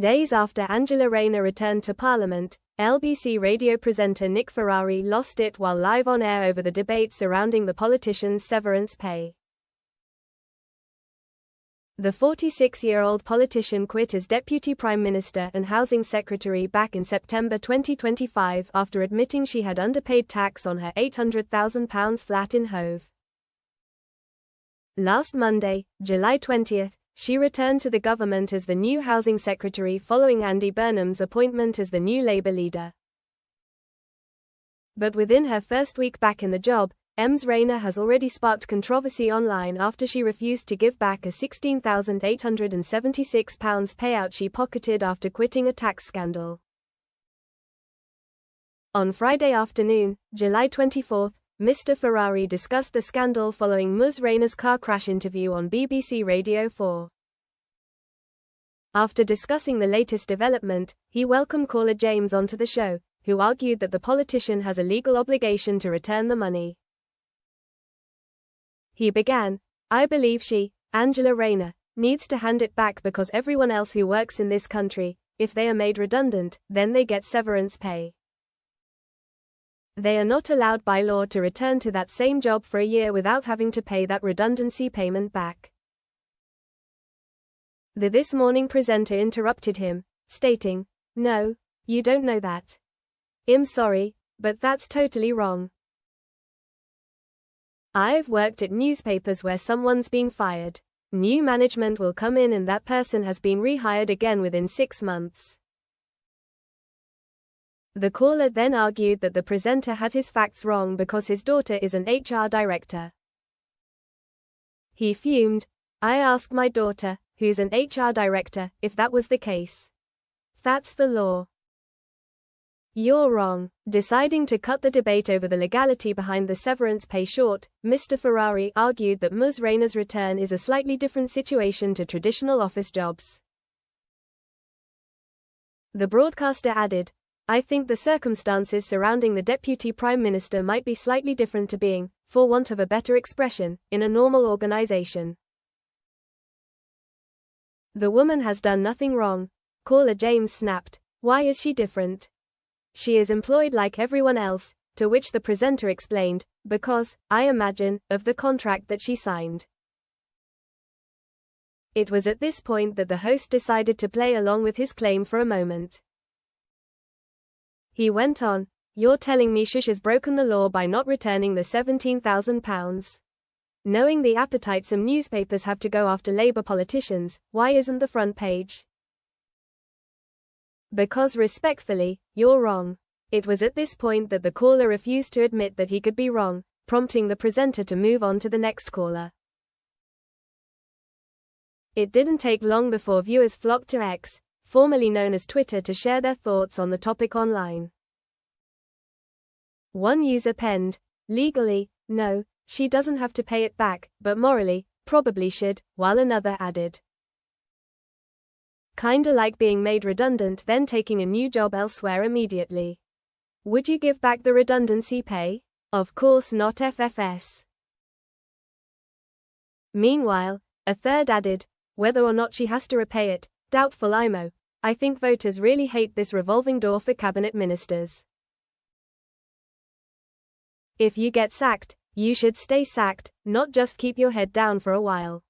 Days after Angela Rayner returned to Parliament, LBC radio presenter Nick Ferrari lost it while live on air over the debate surrounding the politician's severance pay. The 46-year-old politician quit as Deputy Prime Minister and Housing Secretary back in September 2025 after admitting she had underpaid tax on her £800,000 flat in Hove. Last Monday, July 20, she returned to the government as the new Housing Secretary following Andy Burnham's appointment as the new Labour leader. But within her first week back in the job, Ms. Rayner has already sparked controversy online after she refused to give back a £16,876 payout she pocketed after quitting a tax scandal. On Friday afternoon, July 24, Mr. Ferrari discussed the scandal following Ms. Rayner's car crash interview on BBC Radio 4. After discussing the latest development, he welcomed caller James onto the show, who argued that the politician has a legal obligation to return the money. He began, "I believe she, Angela Rayner, needs to hand it back because everyone else who works in this country, if they are made redundant, then they get severance pay. They are not allowed by law to return to that same job for a year without having to pay that redundancy payment back." The This Morning presenter interrupted him, stating, "No, you don't know that. I'm sorry, but that's totally wrong. I've worked at newspapers where someone's being fired. New management will come in and that person has been rehired again within 6 months." The caller then argued that the presenter had his facts wrong because his daughter is an HR director. He fumed, "I asked my daughter, who's an HR director, if that was the case. That's the law." "You're wrong." Deciding to cut the debate over the legality behind the severance pay short, Mr. Ferrari argued that Ms. Rayner's return is a slightly different situation to traditional office jobs. The broadcaster added, "I think the circumstances surrounding the Deputy Prime Minister might be slightly different to being, for want of a better expression, in a normal organisation. The woman has done nothing wrong." Caller James snapped, "Why is she different? She is employed like everyone else," to which the presenter explained, "Because, I imagine, of the contract that she signed." It was at this point that the host decided to play along with his claim for a moment. He went on, "You're telling me Shush has broken the law by not returning the £17,000? Knowing the appetite some newspapers have to go after Labour politicians, why isn't the front page? Because respectfully, you're wrong." It was at this point that the caller refused to admit that he could be wrong, prompting the presenter to move on to the next caller. It didn't take long before viewers flocked to X, formerly known as Twitter, to share their thoughts on the topic online. One user penned, "Legally, no, she doesn't have to pay it back, but morally, probably should," while another added, "Kinda like being made redundant then taking a new job elsewhere immediately. Would you give back the redundancy pay? Of course not FFS." Meanwhile, a third added, "Whether or not she has to repay it, doubtful IMO. I think voters really hate this revolving door for cabinet ministers. If you get sacked, you should stay sacked, not just keep your head down for a while."